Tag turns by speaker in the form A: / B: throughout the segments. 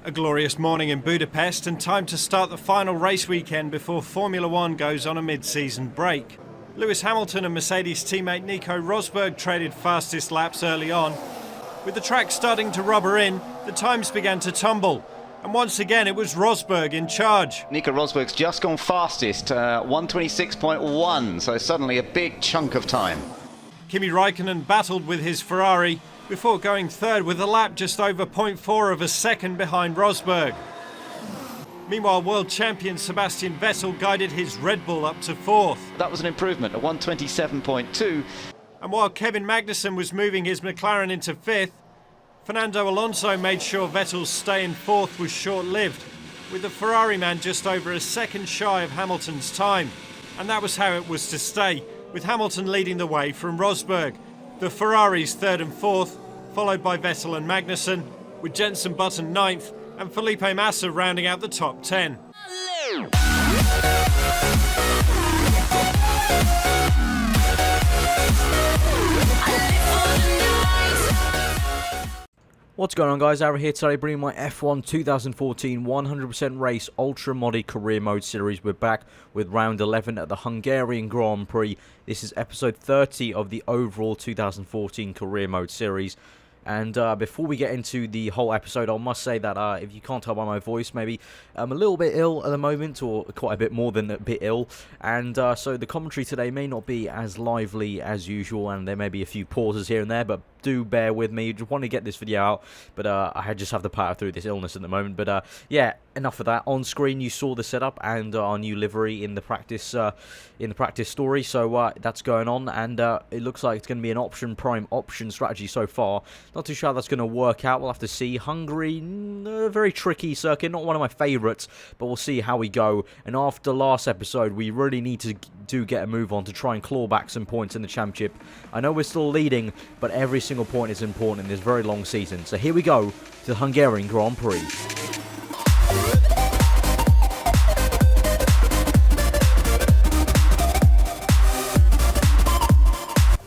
A: A glorious morning in Budapest and time to start the final race weekend before Formula One goes on a mid-season break. Lewis Hamilton and Mercedes teammate Nico Rosberg traded fastest laps early on. With the track starting to rubber in, the times began to tumble. And once again it was Rosberg in charge.
B: Nico Rosberg's just gone fastest, 126.1, so suddenly a big chunk of time.
A: Kimi Raikkonen battled with his Ferrari before going third with a lap just over 0.4 of a second behind Rosberg. Meanwhile, world champion Sebastian Vettel guided his Red Bull up to fourth.
B: That was an improvement, a 127.2.
A: And while Kevin Magnussen was moving his McLaren into fifth, Fernando Alonso made sure Vettel's stay in fourth was short-lived, with the Ferrari man just over a second shy of Hamilton's time. And that was how it was to stay, with Hamilton leading the way from Rosberg. The Ferraris third and fourth, followed by Vettel and Magnussen, with Jenson Button ninth and Felipe Massa rounding out the top 10.
C: What's going on, guys? Ara here today, bringing my F1 2014 100% race Ultra Modi Career Mode series. We're back with round 11 at the Hungarian Grand Prix. This is episode 30 of the overall 2014 Career Mode series. And before we get into the whole episode, I must say that if you can't tell by my voice, maybe I'm a little bit ill at the moment, or quite a bit more than a bit ill. And so the commentary today may not be as lively as usual, and there may be a few pauses here and there, but do bear with me. Just want to get this video out, but I just have to power through this illness at the moment. But yeah, enough of that. On screen, you saw the setup and our new livery in the practice story. So that's going on, and it looks like it's going to be an prime option strategy so far. Not too sure how that's going to work out. We'll have to see. Hungary, very tricky circuit, not one of my favourites, but we'll see how we go. And after last episode, we really need to get a move on to try and claw back some points in the championship. I know we're still leading, but every single point is important in this very long season. So here we go to the Hungarian Grand Prix.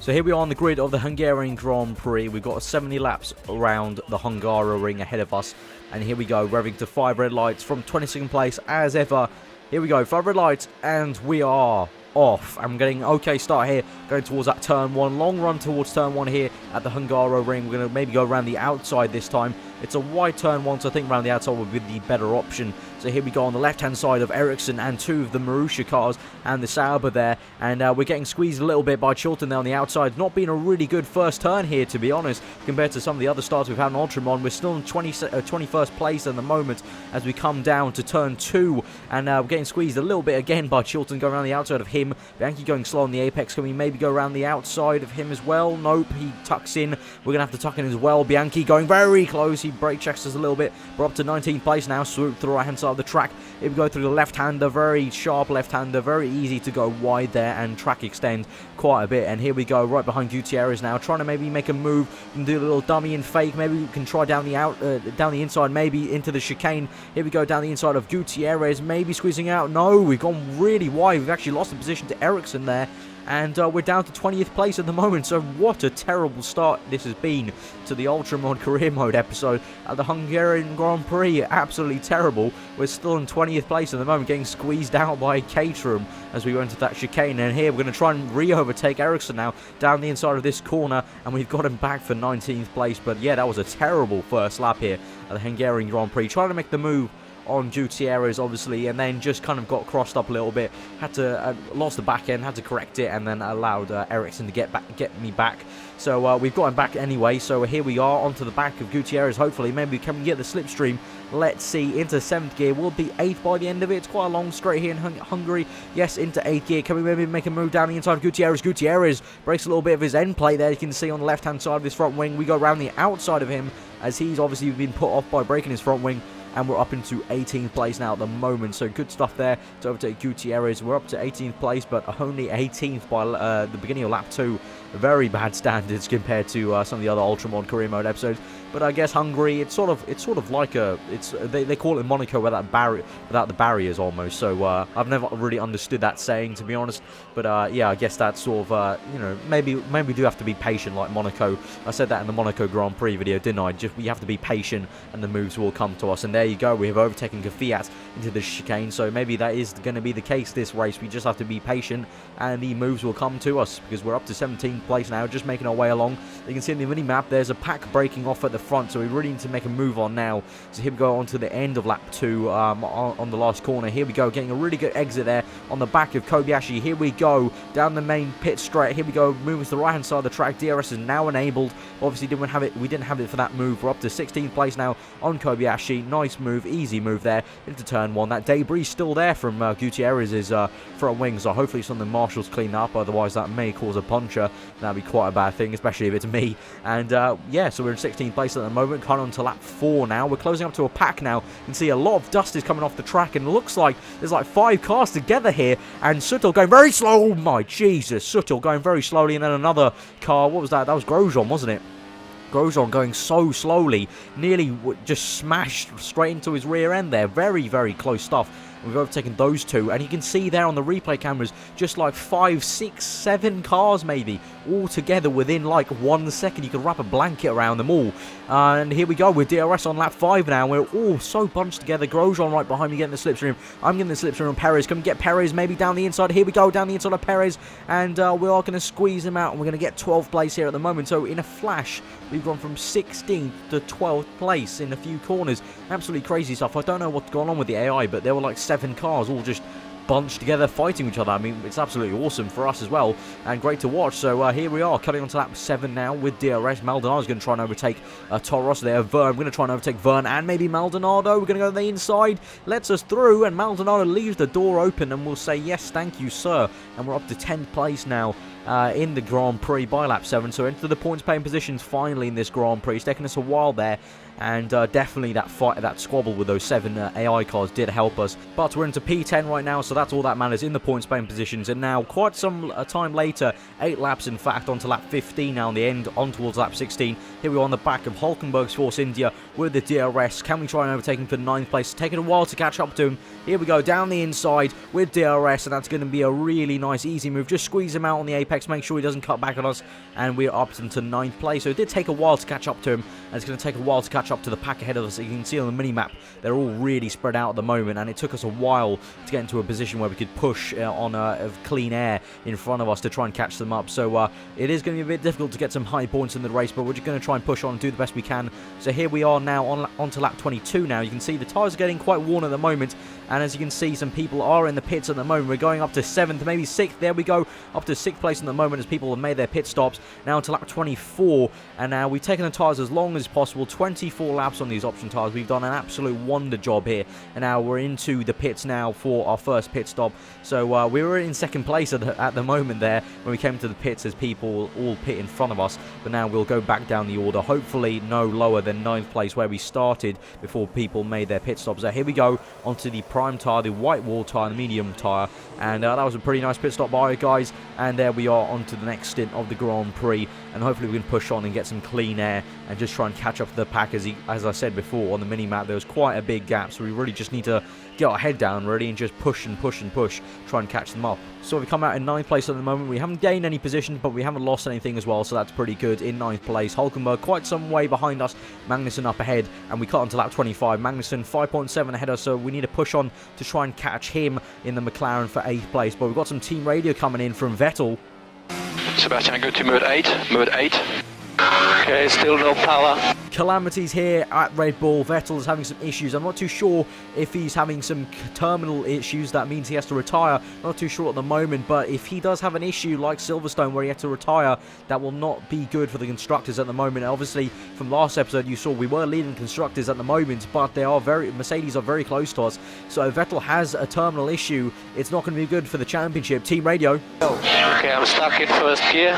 C: So here we are on the grid of the Hungarian Grand Prix. We've got 70 laps around the Hungaroring ahead of us. And here we go, revving to 5 red lights from 22nd place as ever. Here we go, 5 red lights, and we are off. I'm getting an okay start here, going towards that turn 1. Long run towards turn 1 here at the Hungaroring. We're going to maybe go around the outside this time. It's a wide turn 1, so I think around the outside would be the better option. So here we go on the left-hand side of Ericsson and 2 of the Marussia cars and the Sauber there. And we're getting squeezed a little bit by Chilton there on the outside. Not been a really good first turn here, to be honest, compared to some of the other starts we've had on Ultramon. We're still in 21st place at the moment as we come down to turn 2. And we're getting squeezed a little bit again by Chilton, going around the outside of him. Bianchi going slow on the apex. Can we maybe go around the outside of him as well? Nope, he tucks in. We're going to have to tuck in as well. Bianchi going very close. He brake checks us a little bit. We're up to 19th place now. Swoop to the right-hand side of the track. If we go through the left-hander, very sharp left-hander, very easy to go wide there and track extend quite a bit. And here we go, right behind Gutierrez now, trying to maybe make a move and do a little dummy and fake. Maybe we can try down the inside, maybe into the chicane. Here we go, down the inside of Gutierrez, maybe squeezing out. No, we've gone really wide. We've actually lost the position to Ericsson there. And we're down to 20th place at the moment, so what a terrible start this has been to the Ultra Mod Career Mode episode at the Hungarian Grand Prix. Absolutely terrible. We're still in 20th place at the moment, getting squeezed out by Caterham as we go into that chicane. And here we're going to try and re-overtake Ericsson now down the inside of this corner, and we've got him back for 19th place. But yeah, that was a terrible first lap here at the Hungarian Grand Prix. Trying to make the move on Gutierrez, obviously, and then just kind of got crossed up a little bit. Had to lost the back end, had to correct it, and then allowed Ericsson to get me back. So we've got him back anyway. So here we are onto the back of Gutierrez. Hopefully, maybe can we get the slipstream? Let's see. Into 7th gear. We'll be 8th by the end of it. It's quite a long straight here in Hungary. Yes, into 8th gear. Can we maybe make a move down the inside of Gutierrez? Gutierrez breaks a little bit of his end plate there. You can see on the left-hand side of his front wing. We go around the outside of him as he's obviously been put off by breaking his front wing. And we're up into 18th place now at the moment. So good stuff there to overtake Gutierrez. We're up to 18th place, but only 18th by the beginning of lap 2. Very bad standards compared to some of the other Ultramod Career Mode episodes. But I guess Hungary, it's sort of like they call it Monaco without the barriers almost. So I've never really understood that saying, to be honest. But yeah, I guess that's sort of maybe we do have to be patient like Monaco. I said that in the Monaco Grand Prix video, didn't I? We have to be patient, and the moves will come to us. And there you go. We have overtaken Fiat into the chicane, so maybe that is going to be the case this race. We just have to be patient, and the moves will come to us, because we're up to 17th place now, just making our way along. You can see in the mini-map, there's a pack breaking off at the front, so we really need to make a move on now. So here we go on to the end of lap 2 on the last corner. Here we go, getting a really good exit there on the back of Kobayashi. Here we go, down the main pit straight. Here we go, moving to the right-hand side of the track. DRS is now enabled. Obviously, we didn't have it for that move. We're up to 16th place now on Kobayashi. Nice move, easy move there into turn 1. That debris still there from Gutierrez's front wing, so hopefully something Marshall's clean up, otherwise that may cause a puncture. That'd be quite a bad thing, especially if it's me. And yeah, so we're in 16th place at the moment, kind of on to lap 4 now. We're closing up to a pack now. You can see a lot of dust is coming off the track, and it looks like there's like 5 cars together here, and Suttel going very slow. Oh my Jesus, Suttel going very slowly, and then another car, what was that? That was Grosjean, wasn't it? Grosjean going so slowly, nearly just smashed straight into his rear end there. Very, very close stuff. We've overtaken those two, and you can see there on the replay cameras just like 5, 6, 7 cars maybe all together within like 1 second. You could wrap a blanket around them all. And here we go with DRS on lap 5 now. We're all so bunched together. Grosjean right behind me getting the slipstream. I'm getting the slipstream on Perez. Can we get Perez maybe down the inside? Here we go, down the inside of Perez, and we are going to squeeze him out, and we're going to get 12th place here at the moment. So in a flash, we've gone from 16th to 12th place in a few corners. Absolutely crazy stuff. I don't know what's going on with the AI, but there were like 7 cars all just bunched together fighting each other. I mean, it's absolutely awesome for us as well, and great to watch. So here we are, cutting on to lap 7 now with DRS. Maldonado's going to try and overtake Toros there. Vern, we're going to try and overtake Vern and maybe Maldonado. We're going to go to the inside, lets us through, and Maldonado leaves the door open, and we'll say, yes, thank you, sir. And we're up to 10th place now in the Grand Prix by lap 7. So into the points paying positions finally in this Grand Prix. It's taken us a while there, and definitely that fight, that squabble with those 7 AI cars did help us. But we're into P10 right now, so that's all that matters in the points paying positions. And now, quite some time later, 8 laps in fact, onto lap 15 now on the end, on towards lap 16. Here we are on the back of Hulkenberg's Force India with the DRS. Can we try and overtake him for 9th place? It's taken a while to catch up to him. Here we go, down the inside with DRS, and that's going to be a really nice, easy move. Just squeeze him out on the apex, make sure he doesn't cut back on us, and we're up to 9th place. So it did take a while to catch up to him, and it's going to take a while to catch up to the pack ahead of us. You can see on the mini-map, they're all really spread out at the moment, and it took us a while to get into a position where we could push on clean air in front of us to try and catch them up. So it is going to be a bit difficult to get some high points in the race, but we're just going to try and push on and do the best we can. So here we are now on to lap 22 now. You can see the tyres are getting quite worn at the moment, and as you can see, some people are in the pits at the moment. We're going up to 7th, maybe 6th. There we go, up to 6th place at the moment as people have made their pit stops. Now to lap 24, and now we've taken the tyres as long as possible. 24 laps on these option tyres. We've done an absolute wonder job here, and now we're into the pits now for our first pit stop. So we were in 2nd place at the moment there when we came to the pits as people all pit in front of us, but now we'll go back down the order, hopefully no lower than 9th place where we started before people made their pit stops. So here we go onto the prime tyre, the white wall tyre, the medium tyre, and that was a pretty nice pit stop by it, guys. And there we are onto the next stint of the Grand Prix, and hopefully we can push on and get some clean air and just try and catch up to the pack. As I said before on the mini-map, there was quite a big gap, so we really just need to get our head down really and just push and push and push, try and catch them up. So we come out in 9th place at the moment. We haven't gained any positions, but we haven't lost anything as well, so that's pretty good in 9th place. Hulkenberg quite some way behind us, Magnussen up ahead, and we cut onto lap 25. Magnussen 5.7 ahead of us, so we need to push on to try and catch him in the McLaren for 8th place. But we've got some team radio coming in from Vettel.
D: Sebastian, go to mode 8. Mode 8. Okay, still no power.
C: Calamities here at Red Bull. Vettel is having some issues. I'm not too sure if he's having some terminal issues. That means he has to retire. Not too sure at the moment, but if he does have an issue like Silverstone where he had to retire, that will not be good for the constructors at the moment. Obviously, from last episode, you saw we were leading constructors at the moment, but Mercedes are very close to us. So if Vettel has a terminal issue, it's not going to be good for the championship. Team radio.
D: Okay, I'm stuck in first gear.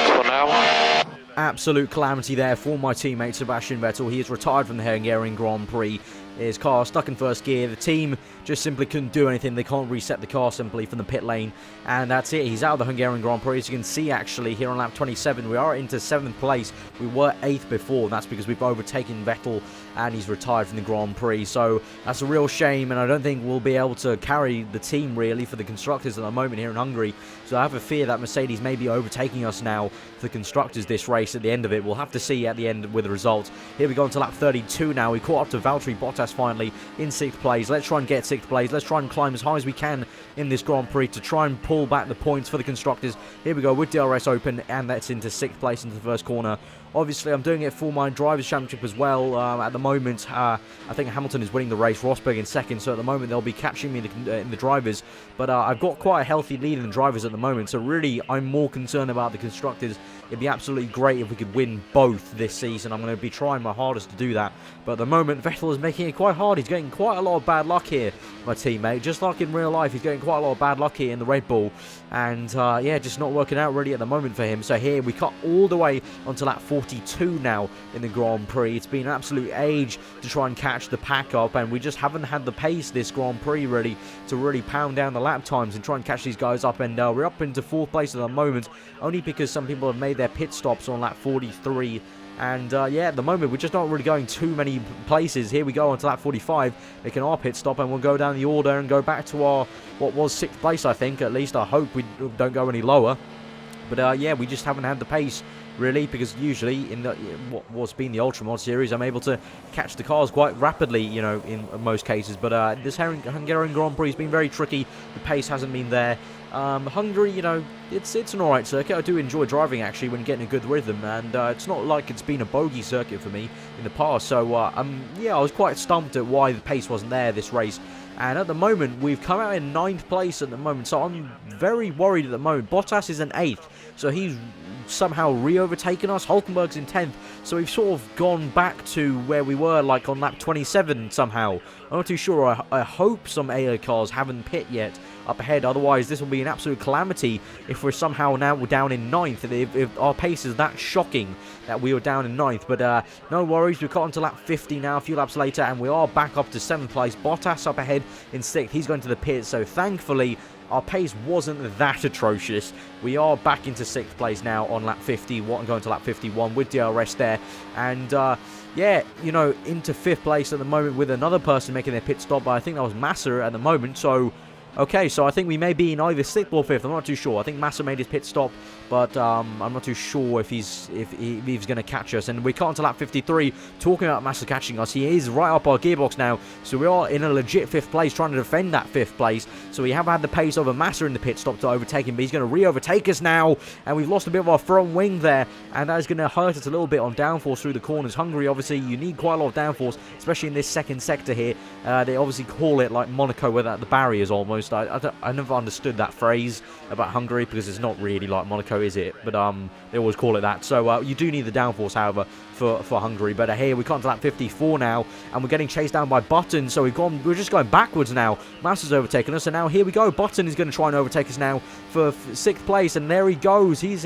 D: For now.
C: Absolute calamity there for my teammate Sebastian Vettel. He is retired from the Hungarian Grand Prix. His car stuck in first gear. The team just simply couldn't do anything. They can't reset the car simply from the pit lane. And that's it. He's out of the Hungarian Grand Prix. As you can see, actually, here on lap 27, we are into 7th place. We were 8th before. And that's because we've overtaken Vettel and he's retired from the Grand Prix. So that's a real shame. And I don't think we'll be able to carry the team, really, for the constructors at the moment here in Hungary. So I have a fear that Mercedes may be overtaking us now for the constructors this race. race at the end of it. We'll have to see at the end with the results. Here we go into lap 32 now. We caught up to Valtteri Bottas finally in 6th place. Let's try and get 6th place. Let's try and climb as high as we can in this Grand Prix to try and pull back the points for the constructors. Here we go with DRS open, and that's into 6th place into the first corner. Obviously, I'm doing it for my Drivers' Championship as well. At the moment, I think Hamilton is winning the race, Rosberg in 2nd, so at the moment they'll be catching me in the Drivers. But I've got quite a healthy lead in the Drivers at the moment, so really I'm more concerned about the constructors. It'd be absolutely great if we could win both this season. I'm going to be trying my hardest to do that. But at the moment, Vettel is making it quite hard. He's getting quite a lot of bad luck here, my teammate. Just like in real life, he's getting quite a lot of bad luck here in the Red Bull. And yeah, just not working out really at the moment for him. So here we cut all the way onto lap 42 now in the Grand Prix. It's been an absolute age to try and catch the pack up, and we just haven't had the pace this Grand Prix really to really pound down the lap times and try and catch these guys up. And we're up into 4th place at the moment, only because some people have made their pit stops on lap 43. And yeah, at the moment we're just not really going too many places. Here we go onto lap 45, making our pit stop, and we'll go down the order and go back to our what was 6th place, I think. At least I hope we don't go any lower. But yeah, we just haven't had the pace really, because usually in what's been the Ultra Mod series, I'm able to catch the cars quite rapidly, you know, in most cases. But this Hungarian Grand Prix has been very tricky. The pace hasn't been there. Hungary, you know, it's an alright circuit. I do enjoy driving actually when getting a good rhythm, and it's not like it's been a bogey circuit for me in the past. So yeah, I was quite stumped at why the pace wasn't there this race. And at the moment, we've come out in 9th place at the moment, so I'm very worried at the moment. Bottas is in 8th, so he's somehow re-overtaken us. Hulkenberg's in 10th, so we've sort of gone back to where we were, like on lap 27 somehow. I'm not too sure. I hope some AA cars haven't pit yet up ahead, otherwise this will be an absolute calamity if we're somehow now down in 9th, if our pace is that shocking that we were down in 9th. But no worries, we've got onto lap 50 now, a few laps later, and we are back up to 7th place. Bottas up ahead in 6th, he's going to the pit, so thankfully our pace wasn't that atrocious. We are back into 6th place now on lap 50, going to lap 51 with DRS there. And yeah, you know, into 5th place at the moment with another person making their pit stop, but I think that was Massa at the moment. So okay, so I think we may be in either 6th or 5th. I'm not too sure. I think Massa made his pit stop, but I'm not too sure if he's going to catch us. And we cut onto lap 53. Talking about Massa catching us, he is right up our gearbox now. So we are in a legit 5th place, trying to defend that 5th place. So we have had the pace over Massa in the pit stop to overtake him, but he's going to re-overtake us now. And we've lost a bit of our front wing there, and that is going to hurt us a little bit on downforce through the corners. Hungary, obviously, you need quite a lot of downforce, especially in this second sector here. They obviously call it like Monaco, where the barriers almost. I never understood that phrase about Hungary, because it's not really like Monaco, is it? But they always call it that. So you do need the downforce, however, for Hungary. But here we come to lap 54 now, and we're getting chased down by Button. So we're just going backwards now. Massa's overtaken us, and now here we go. Button is going to try and overtake us now for 6th place, and there he goes. He's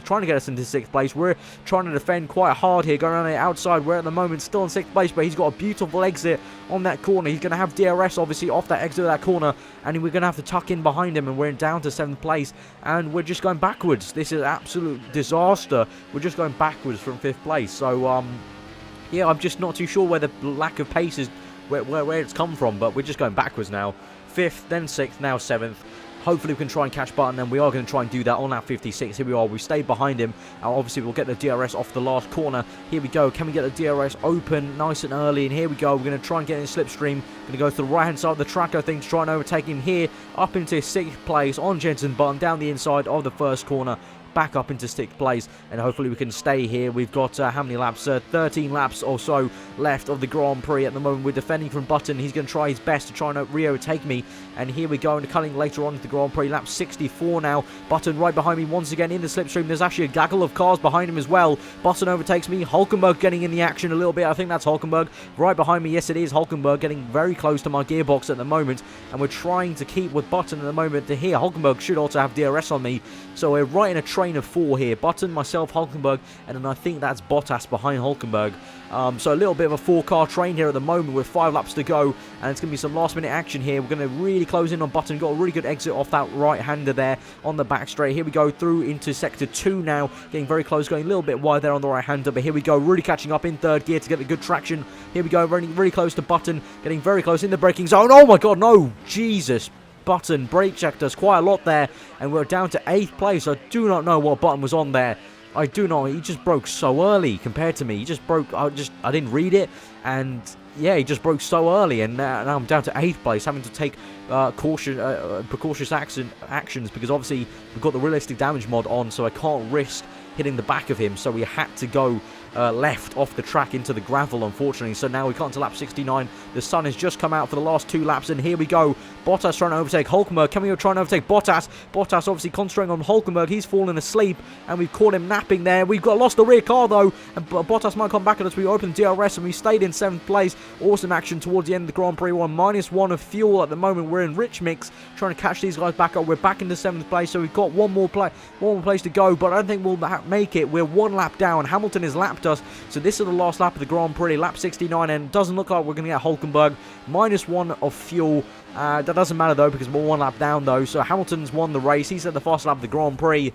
C: trying to get us into 6th place. We're trying to defend quite hard here, going around the outside. We're at the moment still in 6th place, but he's got a beautiful exit on that corner. He's going to have DRS obviously off that exit of that corner, and we're going to have to tuck in behind him, and we're down to 7th place, and we're just going backwards. This is an absolute disaster. We're just going backwards from 5th place. So yeah, I'm just not too sure where the lack of pace is, where it's come from, but we're just going backwards now. 5th, then 6th, now 7th. Hopefully we can try and catch Button, and we are going to try and do that on lap 56. Here we are. We stayed behind him. Obviously, we'll get the DRS off the last corner. Here we go. Can we get the DRS open nice and early? And here we go. We're going to try and get in slipstream. Going to go to the right-hand side of the track, I think, to try and overtake him here. Up into 6th place on Jensen Button, down the inside of the first corner. Back up into 6th place, and hopefully we can stay here. We've got how many laps? 13 laps or so left of the Grand Prix at the moment. We're defending from Button. He's going to try his best to try and re-overtake me, and here we go, and cutting later on into the Grand Prix. Lap 64 now. Button right behind me once again in the slipstream. There's actually a gaggle of cars behind him as well. Button overtakes me. Hulkenberg getting in the action a little bit. I think that's Hulkenberg right behind me. Yes, it is Hulkenberg, getting very close to my gearbox at the moment, and we're trying to keep with Button at the moment. To here, Hulkenberg should also have DRS on me, so we're right in a train of 4 here. Button, myself, Hulkenberg, and then I think that's Bottas behind Hulkenberg. So a little bit of a 4-car train here at the moment with 5 laps to go, and it's going to be some last-minute action here. We're going to really close in on Button. Got a really good exit off that right-hander there on the back straight. Here we go through into sector 2 now, getting very close, going a little bit wide there on the right-hander, but here we go, really catching up in 3rd gear to get the good traction. Here we go, running really close to Button, getting very close in the braking zone. Oh my god, no! Jesus! Button brake checked us quite a lot there, and we're down to 8th place. I do not know what Button was on there. I do know he just broke so early compared to me. He just broke. I didn't read it, and yeah, he just broke so early, and now I'm down to 8th place, having to take precautious actions because obviously we've got the realistic damage mod on, so I can't risk hitting the back of him. So we had to go left off the track into the gravel, unfortunately. So now we can't to lap 69. The sun has just come out for the last 2 laps, and here we go. Bottas trying to overtake Hulkenberg. Can we try and overtake Bottas? Bottas obviously concentrating on Hulkenberg. He's fallen asleep, and we've caught him napping there. We've lost the rear car, though, and Bottas might come back at us. We opened DRS, and we stayed in 7th place. Awesome action towards the end of the Grand Prix. We're on -1 of fuel at the moment. We're in rich mix, trying to catch these guys back up. We're back into 7th place, so we've got one more place to go, but I don't think we'll make it. We're 1 lap down. Hamilton has lapped us, so this is the last lap of the Grand Prix, lap 69, and it doesn't look like we're going to get Hulkenberg. -1 of fuel. That doesn't matter, though, because we're 1 lap down, though, so Hamilton's won the race. He's at the fastest lap of the Grand Prix,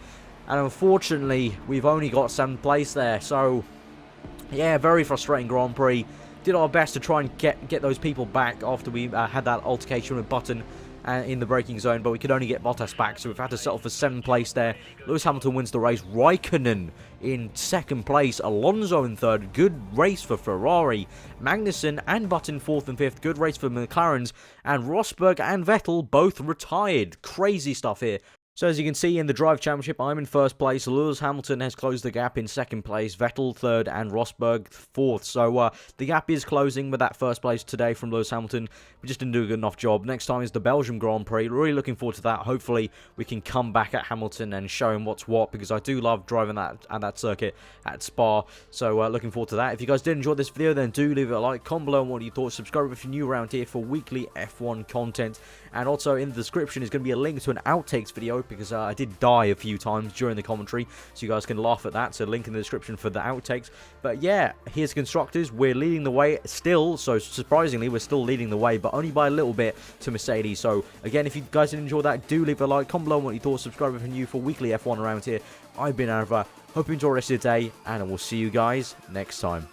C: and unfortunately, we've only got 7th place there, so yeah, very frustrating Grand Prix. Did our best to try and get those people back after we had that altercation with Button in the braking zone, but we could only get Bottas back, so we've had to settle for 7th place there. Lewis Hamilton wins the race. Raikkonen in 2nd place. Alonso in 3rd. Good race for Ferrari. Magnussen and Button 4th and 5th. Good race for McLarens. And Rosberg and Vettel both retired. Crazy stuff here. So as you can see in the Drive Championship, I'm in 1st place. Lewis Hamilton has closed the gap in 2nd place. Vettel 3rd and Rosberg 4th. So the gap is closing with that 1st place today from Lewis Hamilton. We just didn't do a good enough job. Next time is the Belgium Grand Prix. Really looking forward to that. Hopefully we can come back at Hamilton and show him what's what, because I do love driving at that circuit at Spa. So looking forward to that. If you guys did enjoy this video, then do leave it a like, comment below on what you thought. Subscribe if you're new around here for weekly F1 content. And also in the description is going to be a link to an outtakes video, because I did die a few times during the commentary, so you guys can laugh at that. So link in the description for the outtakes. But yeah, here's constructors. We're leading the way still, so surprisingly we're still leading the way, but only by a little bit to Mercedes. So again, if you guys did enjoy that, do leave a like, comment below what you thought, subscribe if you're new for weekly F1 around here. I've been aarava. Hope you enjoy the rest of your day, and I will see you guys next time.